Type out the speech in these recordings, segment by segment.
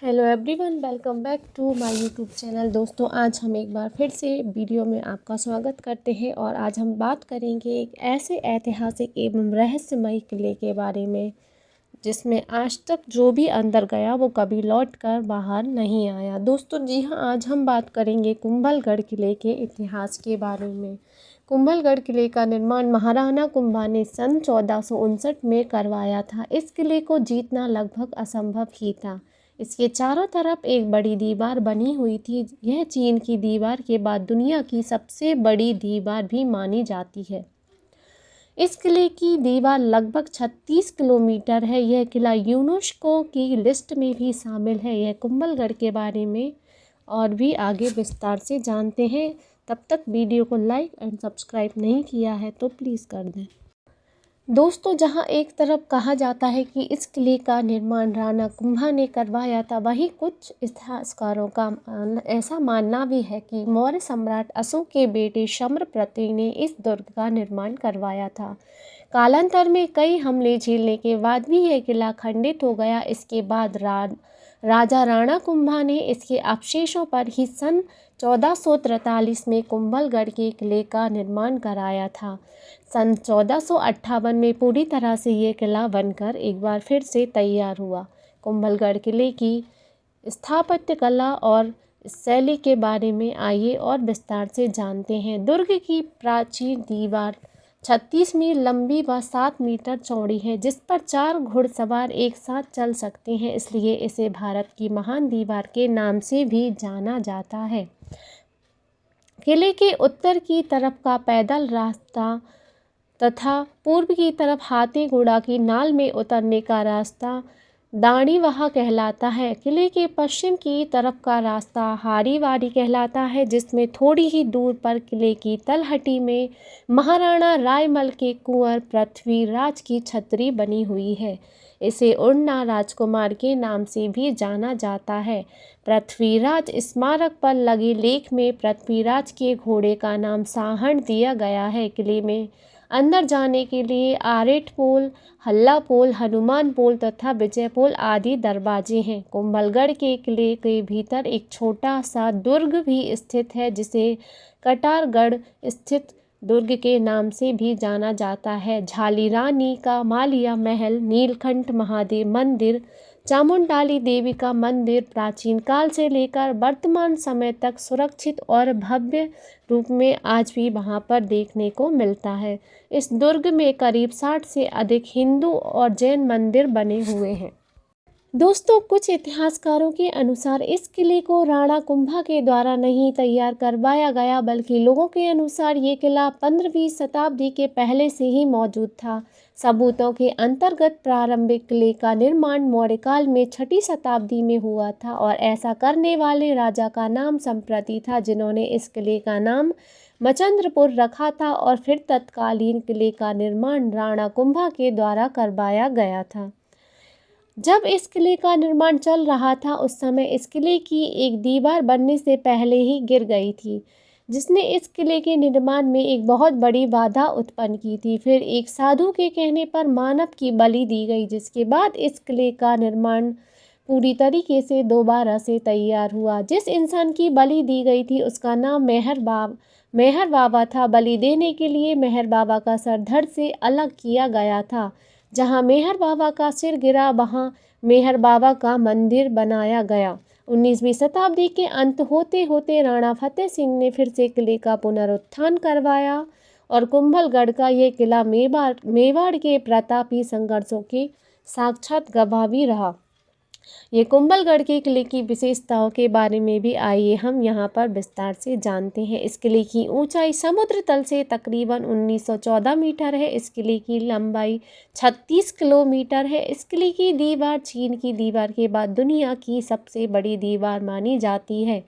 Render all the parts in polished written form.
Hello everyone, welcome back to my YouTube channel. दोस्तों, आज हम एक बार फिर से वीडियो में आपका स्वागत करते हैं और आज हम बात करेंगे एक ऐसे ऐतिहासिक एवं रहस्यमय किले के बारे में जिसमें आज तक जो भी अंदर गया वो कभी लौट कर बाहर नहीं आया। दोस्तों जी हाँ, आज हम बात करेंगे कुंभलगढ़ किले के इतिहास के बारे में। कुंभलगढ़ किले का निर्माण महाराणा कुंभा ने सन 1459 में करवाया था। इस किले को जीतना लगभग असंभव ही था। इसके चारों तरफ एक बड़ी दीवार बनी हुई थी। यह चीन की दीवार के बाद दुनिया की सबसे बड़ी दीवार भी मानी जाती है। इस किले की दीवार लगभग 36 किलोमीटर है। यह किला यूनेस्को की लिस्ट में भी शामिल है। यह कुंभलगढ़ के बारे में और भी आगे विस्तार से जानते हैं। तब तक वीडियो को लाइक एंड सब्सक्राइब नहीं किया है तो प्लीज़ कर दें। दोस्तों, जहां एक तरफ कहा जाता है कि इस किले का निर्माण राणा कुंभा ने करवाया था, वहीं कुछ इतिहासकारों का ऐसा मानना भी है कि मौर्य सम्राट अशोक के बेटे शम्रपति ने इस दुर्ग का निर्माण करवाया था। कालांतर में कई हमले झेलने के बाद भी यह किला खंडित हो गया। इसके बाद राजा राणा कुंभा ने इसके अवशेषों पर ही सन 1443 में कुंभलगढ़ के किले का निर्माण कराया था। सन 1458 में पूरी तरह से ये किला बनकर एक बार फिर से तैयार हुआ। कुंभलगढ़ किले की स्थापत्य कला और शैली के बारे में आइए और विस्तार से जानते हैं। दुर्ग की प्राचीन दीवार 36 मील लंबी व 7 मीटर चौड़ी है, जिस पर 4 घुड़सवार एक साथ चल सकते हैं। इसलिए इसे भारत की महान दीवार के नाम से भी जाना जाता है। किले के उत्तर की तरफ का पैदल रास्ता तथा पूर्व की तरफ हाथी घोड़ा की नाल में उतरने का रास्ता दाढ़ीवाह कहलाता है। किले के पश्चिम की तरफ का रास्ता हारीवाड़ी कहलाता है, जिसमें थोड़ी ही दूर पर किले की तलहटी में महाराणा रायमल के कुंवर पृथ्वीराज की छतरी बनी हुई है। इसे उड़ना राजकुमार के नाम से भी जाना जाता है। पृथ्वीराज स्मारक पर लगे लेख में पृथ्वीराज के घोड़े का नाम साहण दिया गया है। किले में अंदर जाने के लिए आरेट पोल, हल्ला पोल, हनुमान पोल तथा विजय पोल आदि दरवाजे हैं। कुंभलगढ़ के किले के भीतर एक छोटा सा दुर्ग भी स्थित है, जिसे कटारगढ़ स्थित दुर्ग के नाम से भी जाना जाता है। झालीरानी का मालिया महल, नीलकंठ महादेव मंदिर, चामुंडाली देवी का मंदिर प्राचीन काल से लेकर वर्तमान समय तक सुरक्षित और भव्य रूप में आज भी वहां पर देखने को मिलता है। इस दुर्ग में करीब 60 से अधिक हिंदू और जैन मंदिर बने हुए हैं। दोस्तों, कुछ इतिहासकारों के अनुसार इस किले को राणा कुंभा के द्वारा नहीं तैयार करवाया गया, बल्कि लोगों के अनुसार ये किला 15वीं शताब्दी के पहले से ही मौजूद था। सबूतों के अंतर्गत प्रारंभिक किले का निर्माण मौर्यकाल में 6ठी शताब्दी में हुआ था और ऐसा करने वाले राजा का नाम संप्रति था, जिन्होंने इस किले का नाम मचंद्रपुर रखा था और फिर तत्कालीन किले का निर्माण राणा कुंभा के द्वारा करवाया गया था। जब इस किले का निर्माण चल रहा था, उस समय इस किले की एक दीवार बनने से पहले ही गिर गई थी, जिसने इस किले के निर्माण में एक बहुत बड़ी बाधा उत्पन्न की थी। फिर एक साधु के कहने पर मानव की बलि दी गई, जिसके बाद इस किले का निर्माण पूरी तरीके से दोबारा से तैयार हुआ। जिस इंसान की बलि दी गई थी उसका नाम मेहर बाबा था। बलि देने के लिए मेहर बाबा का सर धड़ से अलग किया गया था। जहां मेहर बाबा का सिर गिरा, वहां मेहर बाबा का मंदिर बनाया गया। 19वीं शताब्दी के अंत होते होते राणा फतेह सिंह ने फिर से किले का पुनरुत्थान करवाया और कुंभलगढ़ का ये किला मेवाड़ के प्रतापी संघर्षों के साक्षात गवाह भी रहा। ये कुंभलगढ़ के किले की विशेषताओं के बारे में भी आइए हम यहाँ पर विस्तार से जानते हैं। इस किले की ऊंचाई समुद्र तल से तकरीबन 1914 मीटर है। इस किले की लंबाई 36 किलोमीटर है। इस किले की दीवार चीन की दीवार के बाद दुनिया की सबसे बड़ी दीवार मानी जाती है।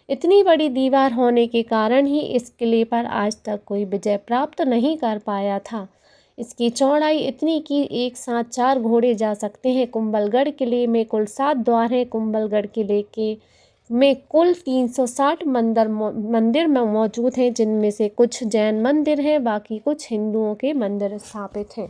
इतनी बड़ी दीवार होने के कारण ही इस किले पर आज तक कोई विजय प्राप्त नहीं कर पाया था। इसकी चौड़ाई इतनी कि एक साथ 4 घोड़े जा सकते हैं। कुंभलगढ़ किले में कुल 7 द्वार हैं। कुंभलगढ़ किले में कुल 360 मंदिर मौजूद हैं, जिनमें से कुछ जैन मंदिर हैं, बाकी कुछ हिंदुओं के मंदिर स्थापित हैं।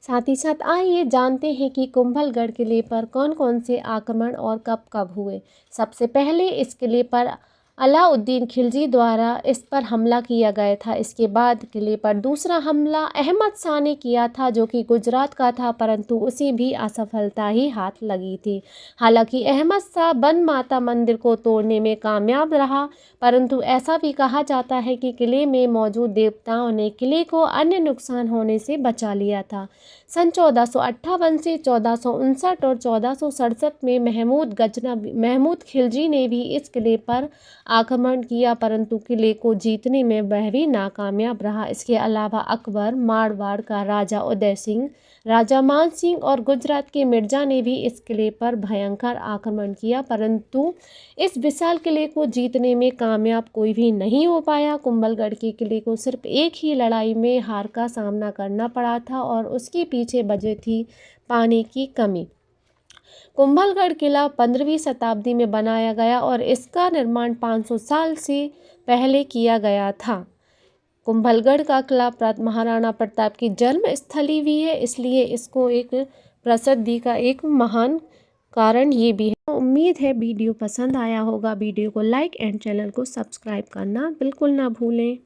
साथ ही साथ आइए जानते हैं कि कुंभलगढ़ किले पर कौन कौन से आक्रमण और कब कब हुए। सबसे पहले इस किले पर अलाउद्दीन खिलजी द्वारा इस पर हमला किया गया था। इसके बाद किले पर दूसरा हमला अहमद शाह ने किया था, जो कि गुजरात का था, परंतु उसे भी असफलता ही हाथ लगी थी। हालांकि अहमद शाह बन माता मंदिर को तोड़ने में कामयाब रहा, परंतु ऐसा भी कहा जाता है कि किले में मौजूद देवताओं ने किले को अन्य नुकसान होने से बचा लिया था। सन 1458 से 1459 और 1467 में महमूद खिलजी ने भी इस किले पर आक्रमण किया, परंतु किले को जीतने में वह भी नाकामयाब रहा। इसके अलावा अकबर, मारवाड़ का राजा उदय सिंह, राजा मान सिंह और गुजरात के मिर्जा ने भी इस किले पर भयंकर आक्रमण किया, परंतु इस विशाल किले को जीतने में कामयाब कोई भी नहीं हो पाया। कुंभलगढ़ के किले को सिर्फ एक ही लड़ाई में हार का सामना करना पड़ा था और उसके पीछे वजह थी पानी की कमी। कुंभलगढ़ किला 15वीं शताब्दी में बनाया गया और इसका निर्माण 500 साल से पहले किया गया था। कुंभलगढ़ का किला महाराणा प्रताप की जन्म स्थली भी है, इसलिए इसको एक प्रसिद्धि का एक महान कारण ये भी है। उम्मीद है वीडियो पसंद आया होगा। वीडियो को लाइक एंड चैनल को सब्सक्राइब करना बिल्कुल ना भूलें।